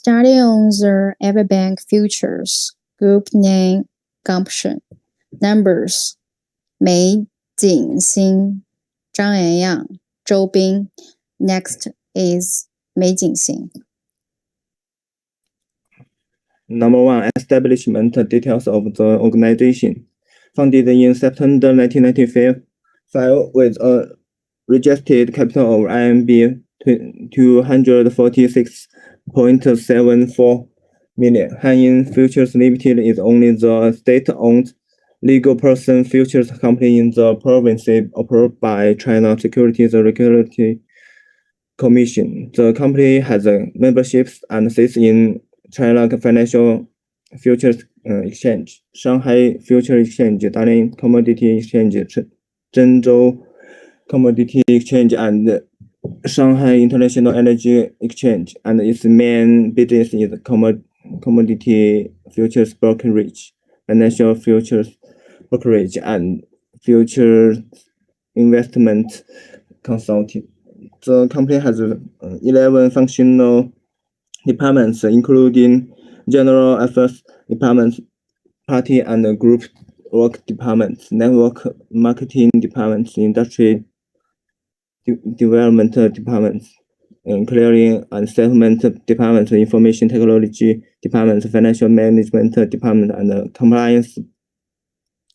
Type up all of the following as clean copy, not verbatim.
Study on the Everbank Futures. Group name GUMPTION. Numbers 梅景星、张元样、周斌。Next is 梅景星。Number 1. Establishment details of the organization. Founded in September 1995 with a registered capital of RMB 246.74 million. Hanyin Futures Limited is only the state-owned legal person futures company in the province approved by China Securities Regulatory Commission. The company has memberships and sits in China Financial Futures Exchange, Shanghai Futures Exchange, Dalian Commodity Exchange, Zhengzhou Commodity Exchange, and Shanghai International Energy Exchange, and its main business is commodity futures brokerage, financial futures brokerage, and futures investment consulting. The company has 11 functional departments, including general affairs department, party and group work departments, network marketing departments, industry development departments, clearing and settlement department, information technology department, financial management department, and compliance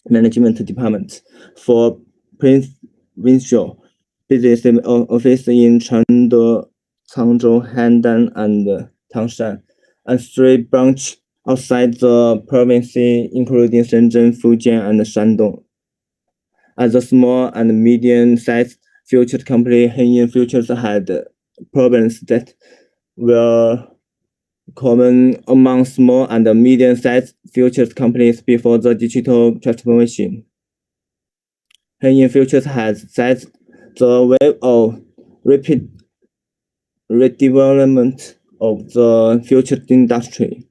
management department. For provincial business office in Chengde, Cangzhou, Handan, and Tangshan, and 3 branches outside the province, including Shenzhen, Fujian, and Shandong. As a small and medium-sized futures company, Hanyin Futures had problems that were common among small and medium-sized futures companies before the digital transformation. Hanyin Futures has seized the wave of rapid redevelopment of the futures industry,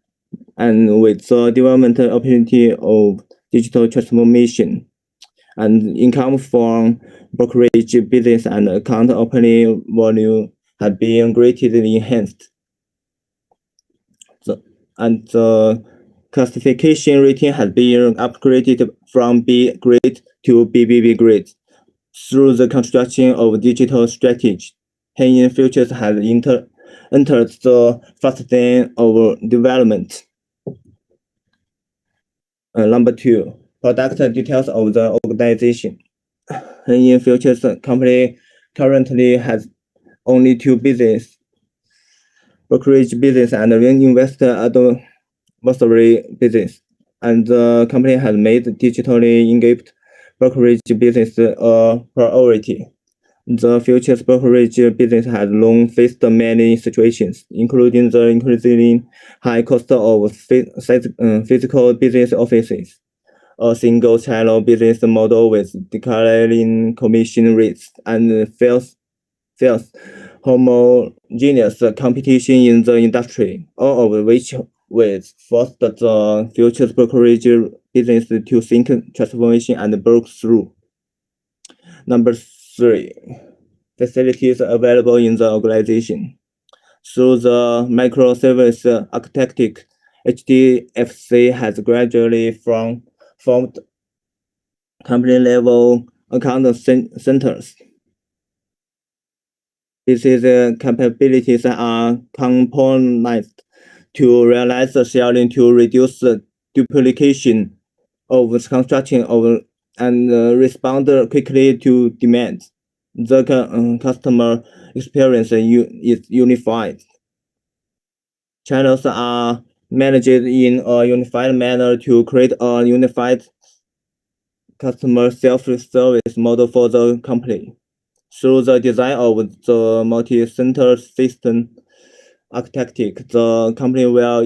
and with the development opportunity of digital transformation, and income from brokerage business and account opening volume have been greatly enhanced. The classification rating has been upgraded from B grade to BBB grade. Through the construction of digital strategy, Hanyin Futures has entered the fast lane of development. Number 2. Product details of the organization. Hanyin Futures company currently has only 2 business: brokerage business and investor advisory business, and the company has made digitally engaged brokerage business a priority. The futures brokerage business has long faced many situations, including the increasingly high cost of physical business offices, a single channel business model with declining commission rates, and fierce homogeneous competition in the industry, all of which will force the futures brokerage business to think transformation and break through. Number 3. Facilities available in the organization. Through the microservice architecture, HDFC has gradually formed company-level account centers. These capabilities are componentized to realize the sharing to reduce the duplication of construction and respond quickly to demand. The customer experience is unified. Channels are managed in a unified manner to create a unified customer self-service model for the company. Through the design of the multi-center system architecture, the company will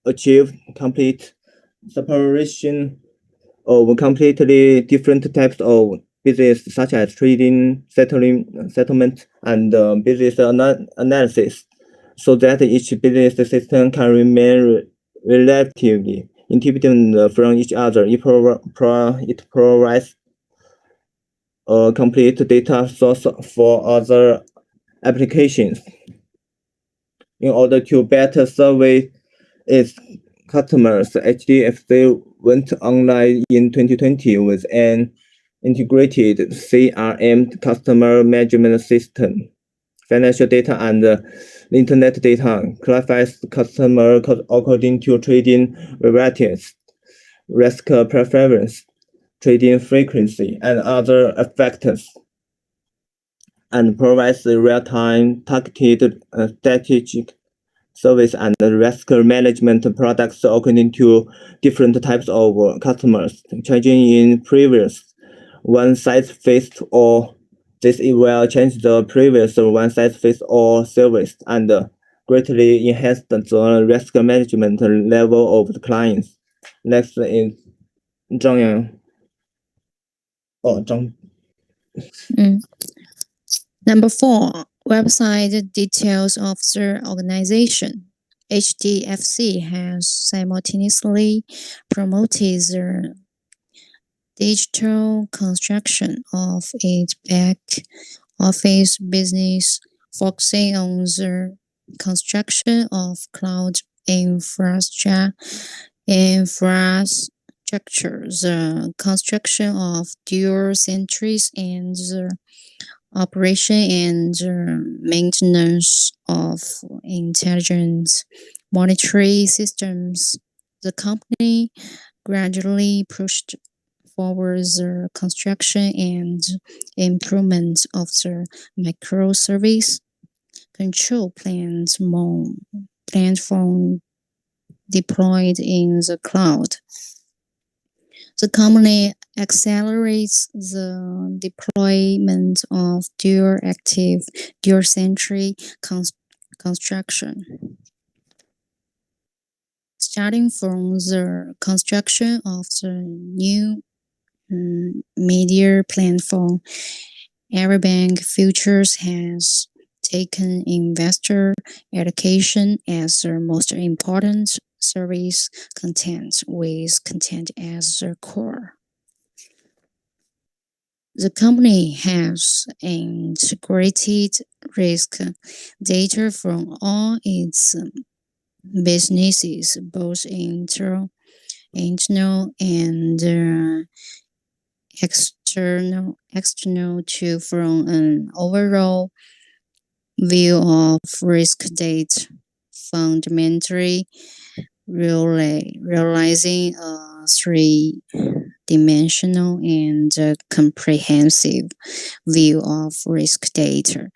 achieve complete separation of completely different types of business, such as trading, settlement, and business analysis, so that each business system can remain relatively independent from each other. It provides a complete data source for other applications. In order to better serve its customers, HDFC went online in 2020 with an integrated CRM customer management system. Financial data and internet data classifies customer according to trading varieties, risk preference, trading frequency, and other factors, and provides real-time targeted strategic service and risk management products according to different types of customers, changing in previous one size fits all. This will change the previous one size fits all service and greatly enhance the risk management level of the clients. Next is Zhang Yang. Zhang. Number 4, website details of the organization. HDFC has simultaneously promoted the digital construction of its back office business, focusing on the construction of cloud infrastructure, the construction of dual centers, and the operation and maintenance of intelligent monitoring systems. The company gradually pushed forward the construction and improvement of the microservice control platform deployed in the cloud. The company accelerates the deployment of dual-centric construction. Starting from the construction of the new media platform, Everbank Futures has taken investor education as the most important service content, with content as the core. The company has integrated risk data from all its businesses, both internal and external to from an overall view of risk data, fundamentally realizing a three-dimensional and comprehensive view of risk data.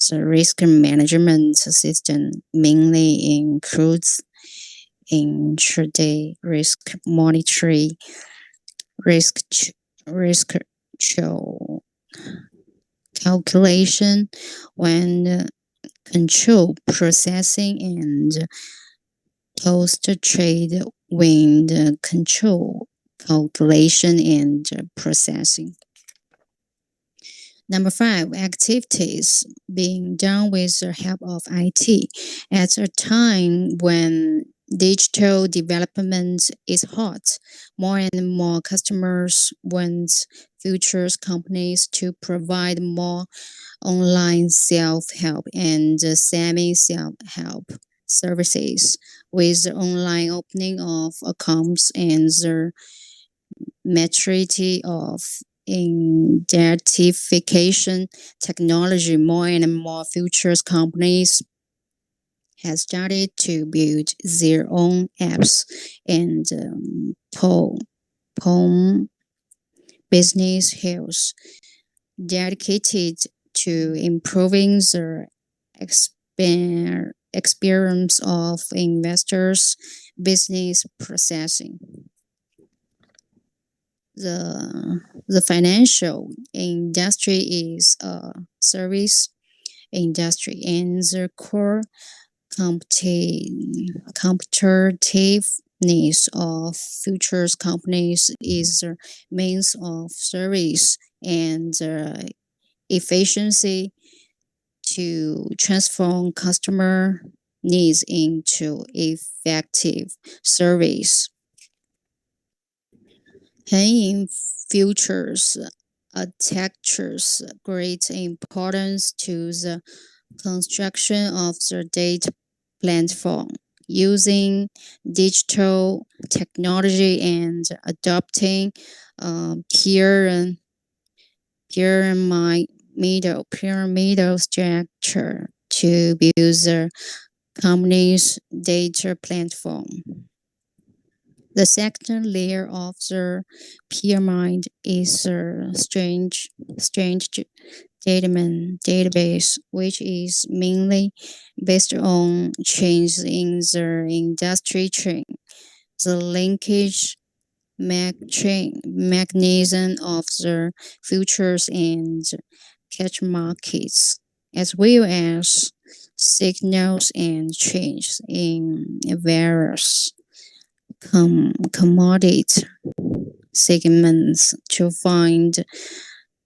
The risk management system mainly includes intraday risk monitoring, risk calculation, when control processing, and post-trade wind control calculation and processing. Number 5, activities being done with the help of IT. At a time when digital development is hot, more and more customers want futures companies to provide more online self-help and semi-self-help services, with the online opening of accounts and the maturity of identification technology. More and more futures companies have started to build their own apps and home business health, dedicated to improving the experience of investors' business processing. The financial industry is a service industry, and the core competitiveness of futures companies is the means of service and efficiency to transform customer needs into effective service. Paying futures attaches great importance to the construction of the platform using digital technology and adopting pyramidal structure to build the company's data platform. The second layer of the pyramid is a strange database, which is mainly based on changes in the industry chain. The linkage mechanism of the futures and cash markets, as well as signals and changes in various commodity segments to find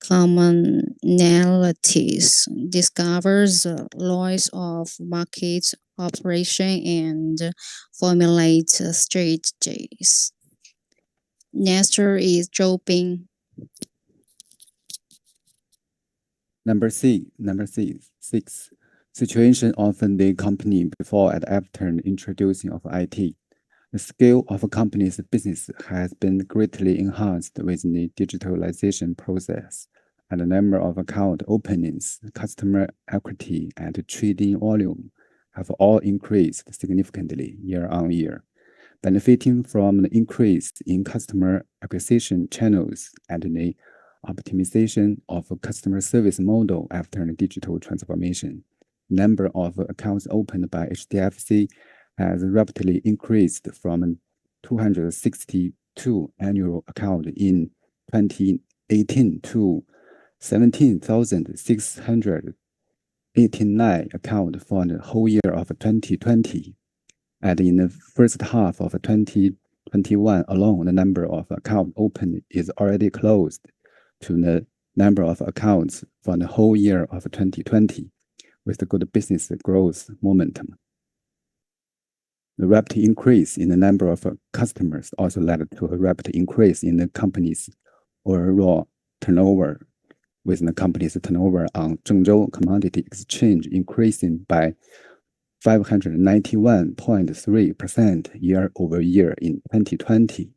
commonalities, discover the laws of market operation, and formulate strategies. Next is Zhou. Number six. Situation of the company before and after the introducing of IT. The scale of a company's business has been greatly enhanced with the digitalization process, and the number of account openings, customer equity, and trading volume have all increased significantly year on year, benefiting from the increase in customer acquisition channels and the optimization of a customer service model after the digital transformation. Number of accounts opened by HDFC has rapidly increased from 262 annual accounts in 2018 to 17,689 accounts for the whole year of 2020. And in the first half of 2021 alone, the number of accounts opened is already close to the number of accounts for the whole year of 2020, with the good business growth momentum. The rapid increase in the number of customers also led to a rapid increase in the company's overall turnover, with the company's turnover on Zhengzhou Commodity Exchange increasing by 591.3% year over year in 2020,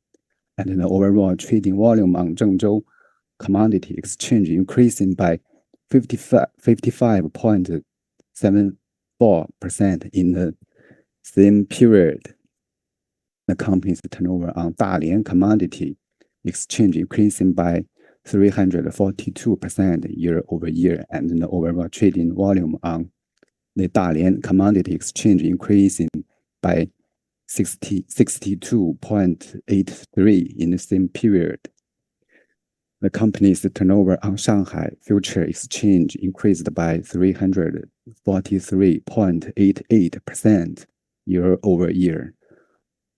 and the overall trading volume on Zhengzhou Commodity Exchange increasing by 55.74% in the same period. The company's turnover on Dalian Commodity Exchange increasing by 342% year over year, and the overall trading volume on the Dalian Commodity Exchange increasing by 62.83% in the same period. The company's turnover on Shanghai Future Exchange increased by 343.88% year over year,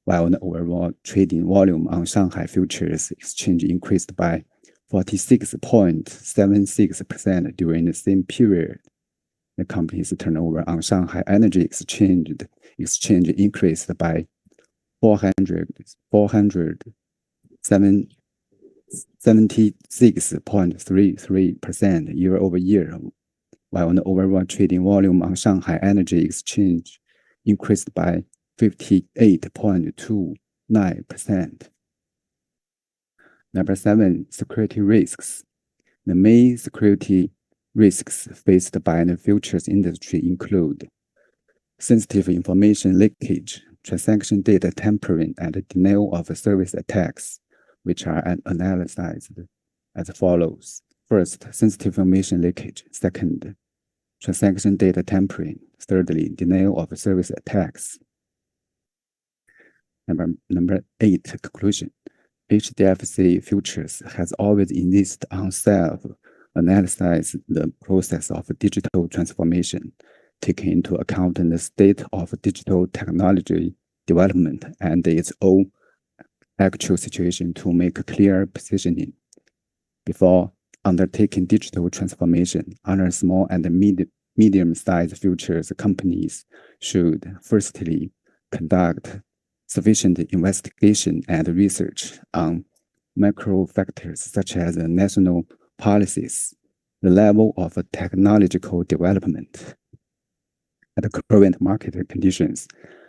while the overall trading volume on Shanghai Futures Exchange increased by 46.76% during the same period. The company's turnover on Shanghai Energy Exchange increased by 476.33% year over year, while the overall trading volume on Shanghai Energy Exchange increased by 58.29%. Number 7, security risks. The main security risks faced by the futures industry include sensitive information leakage, transaction data tampering, and denial of service attacks, which are analyzed as follows. First, sensitive information leakage. Second, transaction data tampering. Thirdly, denial of service attacks. Number 8, conclusion. HDFC Futures has always insisted on self-analyze the process of digital transformation, taking into account the state of digital technology development and its own actual situation to make clear positioning. Before undertaking digital transformation, other small and medium-sized futures companies should firstly conduct sufficient investigation and research on macro factors such as national policies, the level of technological development, at the current market conditions.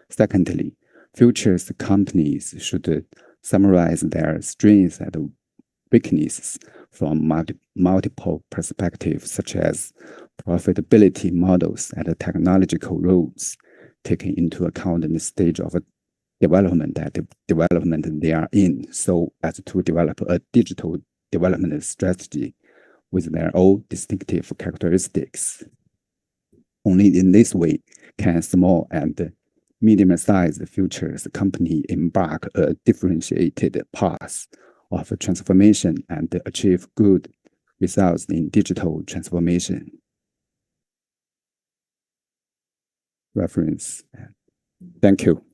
Secondly, futures companies should summarize their strengths and weaknesses from multiple perspectives, such as profitability models and technological roles, taking into account the stage of development they are in, so as to develop a digital development strategy with their own distinctive characteristics. Only in this way can small and medium-sized futures company embark a differentiated path of transformation and achieve good results in digital transformation. Reference. Thank you.